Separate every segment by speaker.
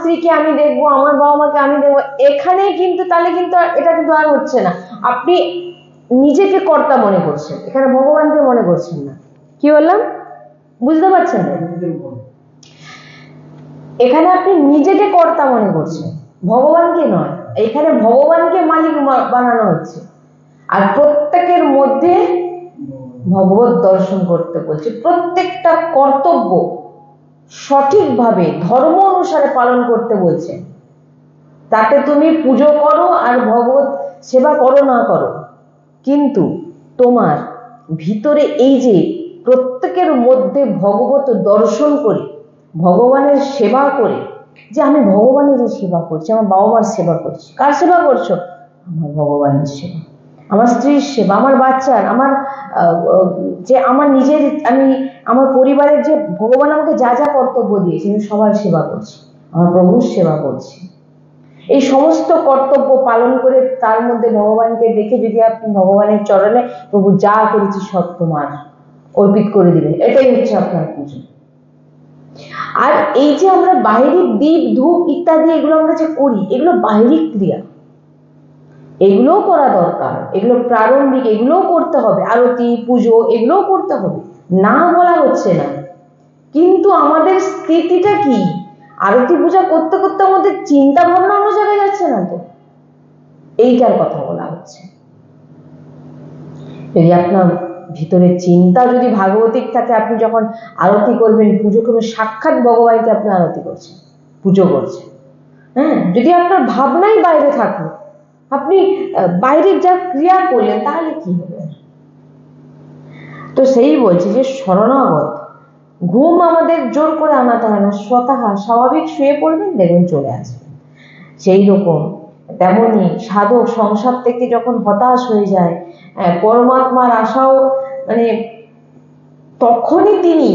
Speaker 1: স্ত্রীকে আমি দেখবো, আমার বাবা মাকে আমি দেখবো, এখানে কিন্তু তাহলে কিন্তু এটা কিন্তু আর হচ্ছে না। আপনি নিজেকে কর্তা মনে করছেন, এখানে ভগবানকে মনে করছেন না। কি বললাম বুঝতে পারছেন? এখানে আপনি নিজেকে কর্তা মনে করছেন, ভগবানকে নয়। এখানে ভগবানকে মালিক বানানো হচ্ছে, আর প্রত্যেকের মধ্যে ভগবত দর্শন করতে বলছে। প্রত্যেকটা কর্তব্য সঠিকভাবে ধর্ম অনুসারে পালন করতে বলছে। তাতে তুমি পুজো করো আর ভগবত সেবা করো না করো, কিন্তু তোমার ভিতরে এই যে প্রত্যেকের মধ্যে ভগবত দর্শন করে, ভগবানের সেবা করে, যে আমি ভগবানের সেবা করছি, আমার বাবা মার সেবা করছি। কার সেবা করছো? আমার ভগবানের সেবা, আমার স্ত্রীর সেবা, আমার বাচ্চার, আমার যে আমার নিজের, আমি আমার পরিবারের যে ভগবান আমাকে যা যা কর্তব্য দিয়েছে আমি সবার সেবা করছি, আমার প্রভুর সেবা করছি। এই সমস্ত কর্তব্য পালন করে তার মধ্যে ভগবানকে দেখে যদি আপনি ভগবানের চরণে প্রভু যা করেছি সব তোমার অর্পিত করে দিলেন, এটাই হচ্ছে আপনার পুজো। আর এই যে আমরা বাহিরিক দীপ ধূপ ইত্যাদি এগুলো আমরা যে করি, এগুলো বাহিরিক ক্রিয়া, এগুলোও করা দরকার, এগুলো প্রারম্ভিক, এগুলোও করতে হবে। আরতি পুজো এগুলোও করতে হবে, না বলা হচ্ছে না, কিন্তু আমাদের স্থিতিটা কি? আরতি পূজা করতে করতে আমাদের চিন্তা ভাবনা অন্য জায়গায় যাচ্ছে না তো? এইটার কথা বলা হচ্ছে। যদি আপনার ভিতরে চিন্তা যদি ভাগবতিক থাকে, আপনি যখন আরতি করবেন, পুজো করবেন, সাক্ষাৎ ভগবানকে আপনি আরতি করছেন, পুজো করছেন। হ্যাঁ, যদি আপনার ভাবনাই বাইরে থাকলো, আপনি বাইরের যা ক্রিয়া করলেন, তাহলে কি হবে? তো সেই বলছি যে শরণাগত, ঘুম আমাদের জোর করে আনাতে হয় না, স্বতঃ স্বাভাবিক শুয়ে পড়বেন, দেখবেন চলে আসবেন। সেই রকম তেমনি সাধক সংসার থেকে যখন হতাশ হয়ে যায়, পরমাত্মার আশাও মানে তখনই তিনি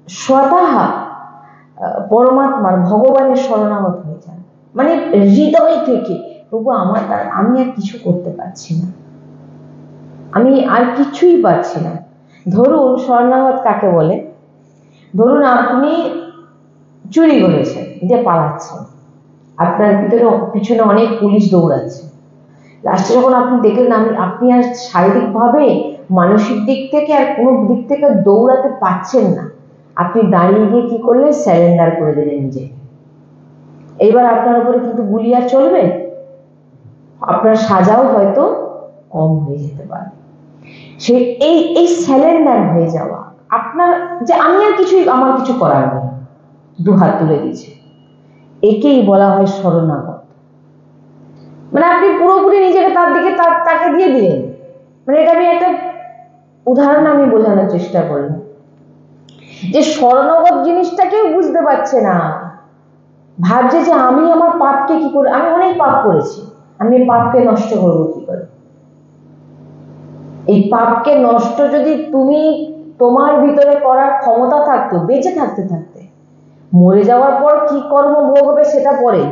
Speaker 1: স্বতঃ পরমাত্মার ভগবানের শরণাগত হয়ে যান, মানে হৃদয় থেকে, প্রভু আমার আমি আর কিছু করতে পারছি না, আমি আর কিছুই পারছি না। ধরুন শরণাগত কাকে বলে? ধরুন আপনি চুরি করেছেন, যে পালাচ্ছেন, আপনার ভিতরে পিছনে অনেক পুলিশ দৌড়াচ্ছে, লাস্টে যখন আপনি দেখলেন আপনি আর শারীরিক ভাবে, মানসিক দিক থেকে আর কোনো দিক থেকে দৌড়াতে পারছেন না, আপনি দাঁড়িয়ে গিয়ে কি করলেন? স্যারেন্ডার করে দিলেন নিজেকে। এইবার আপনার উপরে কিন্তু গুলি আর চলবে, আপনার সাজাও হয়তো কম হয়ে যেতে পারে। সে এই স্যারেন্ডার হয়ে যাওয়া, আপনার যে আমি আর কিছুই, আমার কিছু করার নেই, দুহাত তুলে দিয়েছে, একেই বলা হয় শরণাগত। মানে আপনি পুরোপুরি নিজেকে তার দিকে তাকে দিয়ে দিলেন। মানে এটা আমি একটা উদাহরণ আমি বোঝানোর চেষ্টা করলাম, যে শরণাগত জিনিসটা কেউ বুঝতে পারছে না, ভাবছে যে আমি আমার পাপকে কি করে, আমি অনেক পাপ করেছি, আমি এই পাপকে নষ্ট করবো কি করে? এই পাপকে নষ্ট যদি তুমি তোমার ভিতরে করার ক্ষমতা থাকতো, বেঁচে থাকতে থাকতে, মরে যাওয়ার পর কি কর্ম ভোগ হবে সেটা পরে,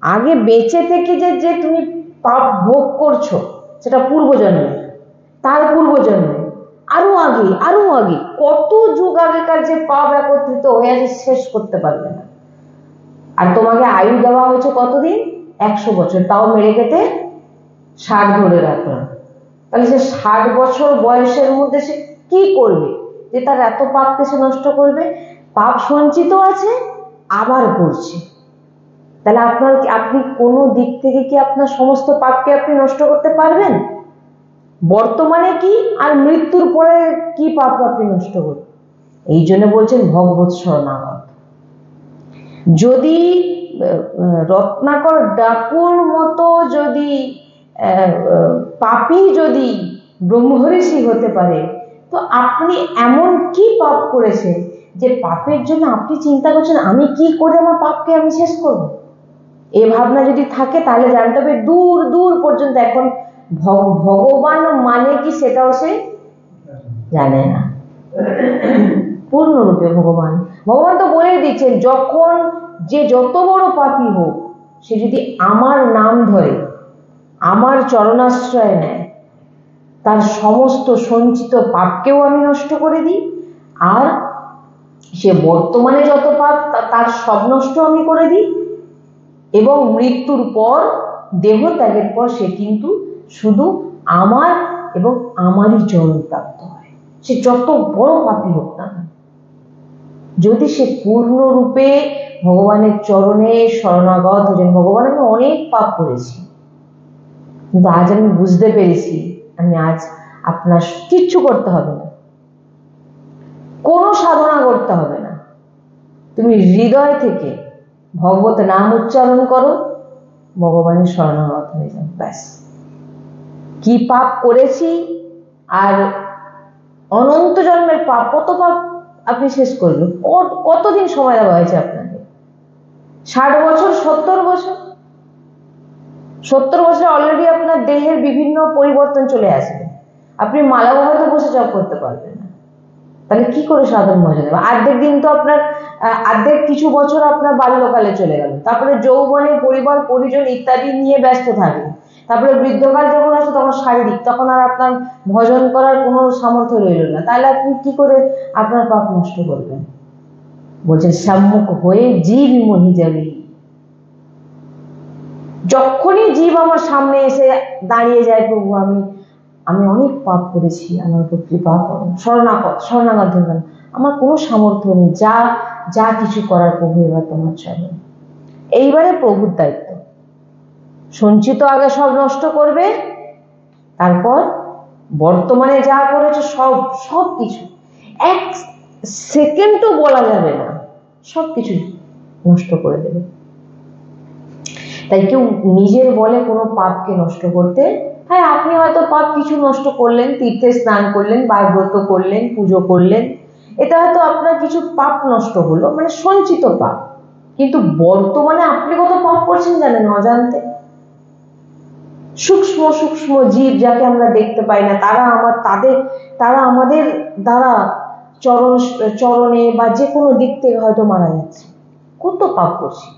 Speaker 1: আগে বেঁচে থেকে যে তুমি পাপ ভোগ করছো, সেটা পূর্বজন্মে, তার পূর্বজন্মে, আরো আগে আরো আগে, কত যুগ আগেকার যে পাপ একত্রিত হয়ে আছে, শেষ করতে পারবে না। আর তোমাকে আয়ু দেওয়া হয়েছে কতদিন? 100 বছর, তাও মেরে কেটে 60 ধরে রাখলাম। তাহলে সে 60 বছর বয়সের মধ্যে সে কি করবে যে তার এত পাপকে সে নষ্ট করবে? পাপ সঞ্চিত আছে, আবার করছে। তাহলে আপনি কোনো দিক থেকে কি আপনার সমস্ত পাপকে আপনি নষ্ট করতে পারবেন? বর্তমানে কি আর মৃত্যুর পরে কি পাপ আপনি নষ্ট করবেন? এই জন্য বলছেন ভগবত শরণাগত। যদি রত্নাকর ডাকুর মতো যদি পাপী যদি ব্রহ্মঋষি হতে পারে, তো আপনি এমন কি পাপ করেছেন যে পাপের জন্য আপনি চিন্তা করছেন আমি কি করে আমার পাপকে আমি শেষ করব? এই ভাবনা যদি থাকে, তাহলে জানতে হবে দূর দূর পর্যন্ত এখন ভগবান মানে কি সেটাও সে জানে না পূর্ণরূপে। ভগবান তো বলেই দিচ্ছেন, যখন যে যত বড় পাপী হোক, সে যদি আমার নাম ধরে, আমার চরণাশ্রয় নেয়, তার সমস্ত সঞ্চিত পাপকেও আমি নষ্ট করে দিই, আর সে বর্তমানে যত পাপ তার সব নষ্ট আমি করে দিই, এবং মৃত্যুর পর, দেহ ত্যাগের পর সে কিন্তু শুধু আমার এবং আমারই চরণ প্রাপ্ত হয়, সে যত বড় পাপী হোক না, যদি সে পূর্ণরূপে ভগবানের চরণে শরণাগত হলেন। ভগবান, আমি অনেক পাপ করেছি, কিন্তু আজ আমি বুঝতে পেরেছি আমি আজ আপনার কিচ্ছু করতে হবে না, কোনো সাধনা করতে হবে না, তুমি হৃদয় থেকে ভগবত নাম উচ্চারণ করো, ভগবানের শরণাগত হয়ে যাও, ব্যাস। কি পাপ করেছি, আর অনন্ত জন্মের পাপ, কত পাপ আপনি শেষ করবেন? কতদিন সময় দেওয়া হয়েছে আপনাকে? 60 বছর, 70 বছর? 70 বছর অলরেডি আপনার দেহের বিভিন্ন পরিবর্তন চলে আসবে, আপনি মালাও হয়তো বসে জপ করতে পারবেন না, তাহলে কি করে সাধন মজা দেবে? অর্ধেক দিন তো আপনার, অর্ধেক কিছু বছর আপনার বাল্যকালে চলে গেল, তারপরে যৌবনে পরিবার পরিজন ইত্যাদি নিয়ে ব্যস্ত থাকবে, তারপরে বৃদ্ধকাল যখন আসে তখন শারীরিক, তখন আর আপনার ভজন করার কোনো সামর্থ্য রইল না, তাহলে আপনি কি করে আপনার পাপ নষ্ট করবেন? বলছেন সম্মুখ হয়ে জীব মহি যাবে। যখনই জীব আমার সামনে এসে দাঁড়িয়ে যায়, প্রভু আমি অনেক পাপ করেছি, আমার উপর কৃপা করো, শরণাগত হলাম, আমার কোনো সামর্থ্য নেই, যা কিছু করার প্রভু এবার তোমার চলে। এইবারে প্রভুর দায়িত্ব, সঞ্চিত আগে সব নষ্ট করবে, তারপর বর্তমানে যা করেছে সব কিছু, এক সেকেন্ডও বলা যাবে না, সব কিছু নষ্ট করে দেবে। তাই কেউ নিজের বলে কোনো পাপকে নষ্ট করতে, হ্যাঁ আপনি হয়তো পাপ কিছু নষ্ট করলেন, তীর্থে স্নান করলেন, ব্রত করলেন, পুজো করলেন, এটা হয়তো আপনার কিছু পাপ নষ্ট হলো, মানে সঞ্চিত পাপ, কিন্তু বর্তমানে আপনি কত পাপ করছেন জানেন অজান্তে? সূক্ষ্ম সূক্ষ্ম জীব যাকে আমরা দেখতে পাই না, তারা আমাদের দ্বারা চরণে বা যে কোনো দিক থেকে হয়তো মারা যাচ্ছে। কত পাপ করছি,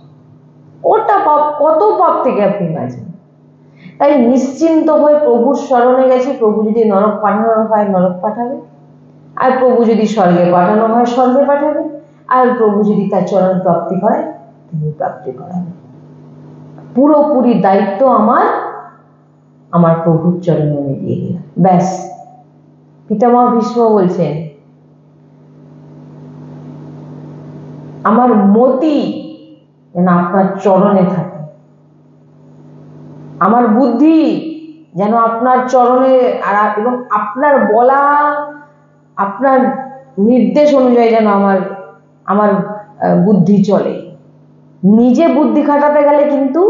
Speaker 1: কত পাপ থেকে আপনি বাঁচেন। তাই নিশ্চিন্ত হয়ে প্রভুর শরণে গেছি, প্রভু যদি নরক পাঠানো হয় নরক পাঠাবে, আর প্রভু যদি স্বর্গে পাঠানো হয় স্বর্গে পাঠাবে, আর প্রভু যদি তার চরণ প্রাপ্তি হয় তিনি প্রাপ্তি করাবে। পুরোপুরি দায়িত্ব আমার প্রভুর চরণে আমি দিয়ে দিলাম, ব্যাস। পিতামহ ভীষ্ম বলছেন, আমার মতি যেন আপনার চরণে থাকে, আমার বুদ্ধি যেন আপনার চরণে, এবং আপনার বলা, আপনার নির্দেশ অনুযায়ী যেন আমার বুদ্ধি চলে। নিজে বুদ্ধি খাটাতে গেলে কিন্তু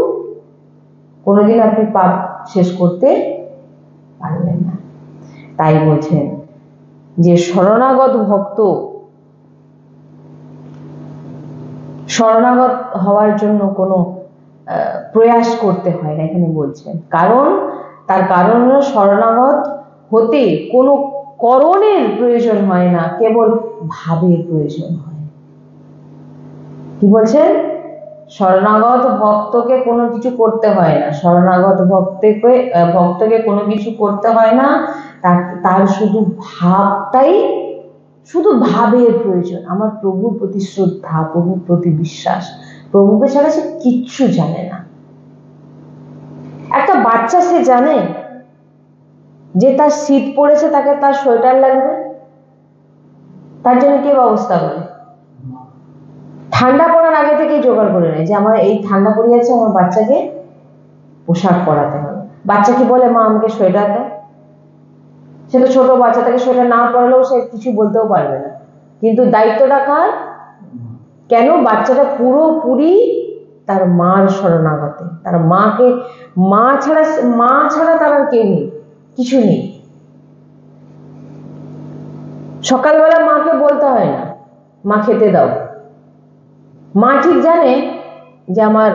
Speaker 1: কোনোদিন আপনি পাপ শেষ করতে পারবেন না। তাই বলছেন যে শরণাগত হওয়ার জন্য কোনো প্রয়াস করতে হয় না, এখানে বলছেন। তার কারণ হলো শরণাগত হতে কোনো করণের প্রয়োজন হয় না, কেবল ভাবের প্রয়োজন হয়। কি বলছেন? শরণাগত ভক্তকে কোনো কিছু করতে হয় না, শরণাগত ভক্তকে কোনো কিছু করতে হয় না, তার শুধু ভাবের প্রয়োজন। আমার প্রভুর প্রতি শ্রদ্ধা, প্রভুর প্রতি বিশ্বাস, প্রভুকে ছাড়া সে কিচ্ছু জানে না। একটা বাচ্চা সে জানে যে তার শীত পড়েছে, তাকে তার সোয়েটার লাগবে, তার জন্য কি ব্যবস্থা করে? ঠান্ডা পড়ার আগে থেকেই জোগাড় করে নেয় যে আমার এই ঠান্ডা পড়ে যাচ্ছে, আমার বাচ্চাকে পোশাক পরাতে হবে। বাচ্চা কি বলে, মা আমাকে সোয়েটার দাও? সে তো ছোট বাচ্চা, তাকে সোয়েটার না পরালেও সে কিছু বলতেও পারবে না, কিন্তু দায়িত্বটা কার? কেন? বাচ্চাটা পুরোপুরি তার মার শরণাগতে, তার মা ছাড়া তার আর কেউ নেই, কিছু নেই। সকালবেলা মাকে বলতে হয় না মা খেতে দাও, মা ঠিক জানে যে আমার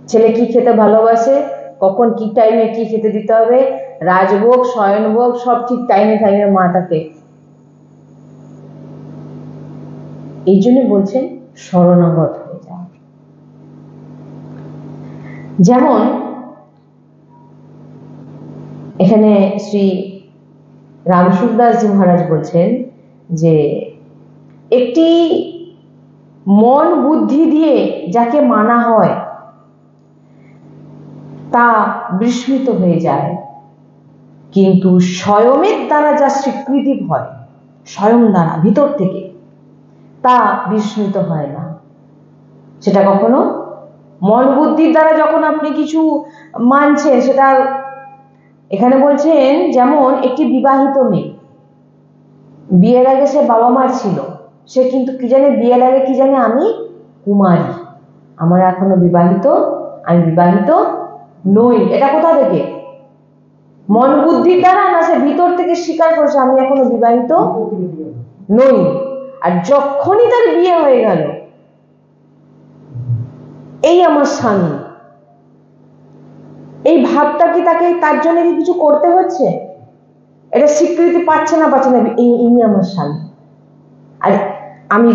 Speaker 1: ছেলে কি খেতে ভালোবাসে, কখন কি টাইমে কি খেতে দিতে হবে, রাজভোগ শয়নভোগ সব ঠিক টাইমে মা তাকে। এই জন্য বলছেন শরণাগত হয়ে যাও। যেমন এখানে শ্রী রামসুখদাসজি মহারাজ বলছেন যে একটি মন বুদ্ধি দিয়ে যাকে মানা হয় তা বিস্মৃত হয়ে যায়, কিন্তু স্বয়মের দ্বারা যা স্বীকৃতি হয়, স্বয়ং দ্বারা ভিতর থেকে, তা বিস্মৃত হয় না। সেটা কখনো মন বুদ্ধির দ্বারা যখন আপনি কিছু মানছেন, সেটা এখানে বলছেন যেমন একটি বিবাহিত মেয়ে, বিয়ের আগে সে বাবা মার ছিল, সে কিন্তু কি জানে বিয়ের আগে কি জানে, আমি কুমারী, আমার এখনো আমি বিবাহিত নই। এটা কোথা থেকে? মন বুদ্ধির দ্বারা না, সে ভিতর থেকে স্বীকার করছে আমি এখনো বিবাহিত নই। আর যখনই তার বিয়ে হয়ে গেল, এই আমার স্বামী, এই ভাবটা কি তার জন্য কি কিছু করতে হচ্ছে? এটা স্বীকৃতি পাচ্ছে না এই আমার স্বামী, আর আমি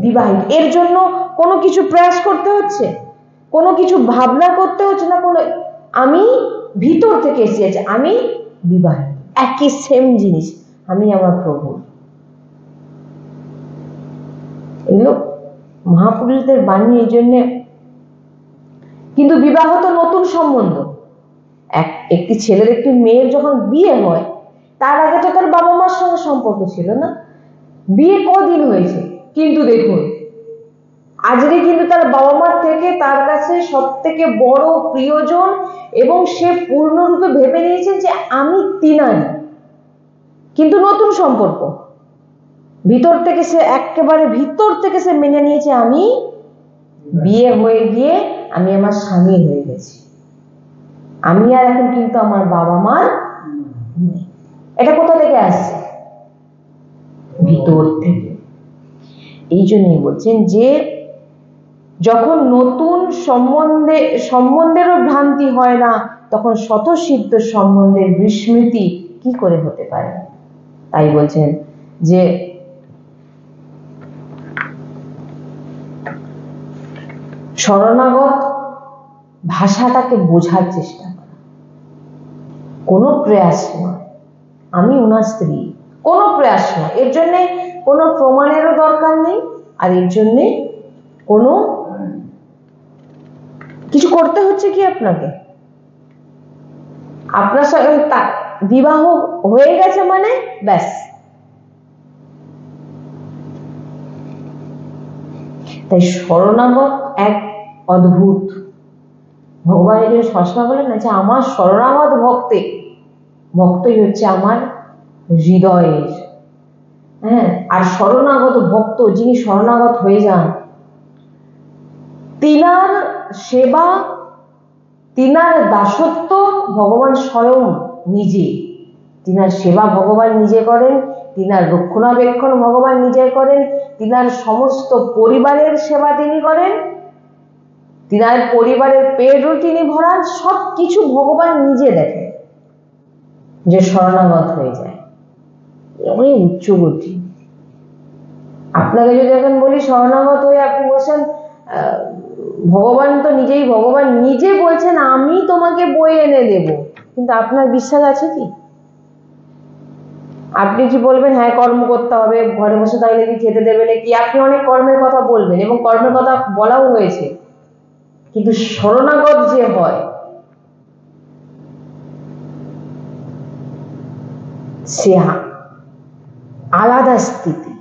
Speaker 1: বিবাহিত, এর জন্য কোনো কিছু প্রয়াস করতে হচ্ছে, কোনো কিছু ভাবনা করতে হচ্ছে না, আমি ভিতর থেকে এসেছি আমি বিবাহিত। একই সেম জিনিস, আমি আমার প্রভু। এগুলো মহাপুরুষদের বাণী। এই জন্যে কিন্তু বিবাহ তো নতুন সম্বন্ধ। একটি ছেলের একটি মেয়ের যখন বিয়ে হয়, তার আগে তো তার বাবা মার সঙ্গে সম্পর্ক ছিল না, বিয়ে কদিন হয়েছে, কিন্তু দেখুন আজকে কিন্তু তার বাবা মার থেকে তার কাছে সব থেকে বড় প্রিয়জন, এবং সে পূর্ণরূপে ভেবে নিয়েছেন যে আমি তিনারি। কিন্তু নতুন সম্পর্ক, ভিতর থেকে সে একেবারে ভিতর থেকে সে মেনে নিয়েছে আমি বিয়ে হয়ে গিয়ে আমি আমার স্বামী হয়ে গেছি, আমি আর এখন কিন্তু আমার বাবা মার। এটা কোথা থেকে আসছে? ভিতর থেকে। এই জন্যই বলছেন যে যখন নতুন সম্বন্ধেরও ভ্রান্তি হয় না, তখন স্বতঃসিদ্ধ সম্বন্ধের বিস্মৃতি কি করে হতে পারে? তাই বলছেন যে শরণাগত ভাষাটাকে বোঝার চেষ্টা করা, কোনো প্রয়াস নয় আমি উনার স্ত্রী, কোনো প্রয়াস নয়। এর জন্যে কোনো প্রমাণেরও দরকার নেই, আর এর জন্যে কোনো কিছু করতে হচ্ছে কি আপনাকে? আপনার সঙ্গে বিবাহ হয়ে গেছে মানে ব্যাস। তাই শরণাগত এক অদ্ভুত, ভগবান এই সবসময় বলেন না যে আমার শরণাগত ভক্তই হচ্ছে আমার হৃদয়ের। হ্যাঁ, আর শরণাগত ভক্ত যিনি শরণাগত হয়ে যান, তিনার সেবা, তিনার দাসত্ব ভগবান স্বয়ং নিজে, তিনার সেবা ভগবান নিজে করেন, তিনার রক্ষণাবেক্ষণ ভগবান নিজে করেন, তিনার সমস্ত পরিবারের সেবা তিনি করেন, তিনার পরিবারের পেটও তিনি ভরান, সব কিছু ভগবান নিজে দেখেন। যে শরণাগত হয়ে যায় অনেক উচ্চগতি। আপনাকে যদি এখন বলি শরণাগত হয়ে আপনি বলছেন ভগবান তো ভগবান নিজে বলছেন আমি তোমাকে বয়ে এনে দেব, কিন্তু আপনার বিশ্বাস আছে কি? আপনি কি বলবেন হ্যাঁ কর্ম করতে হবে, ঘরে বসে থাকলে কি খেতে দেবে নাকি? আপনি অনেক কর্মের কথা বলবেন, এবং কর্মের কথা বলাও হয়েছে, কিন্তু শরণাগত যে হয় সে আলাদা স্থিতি।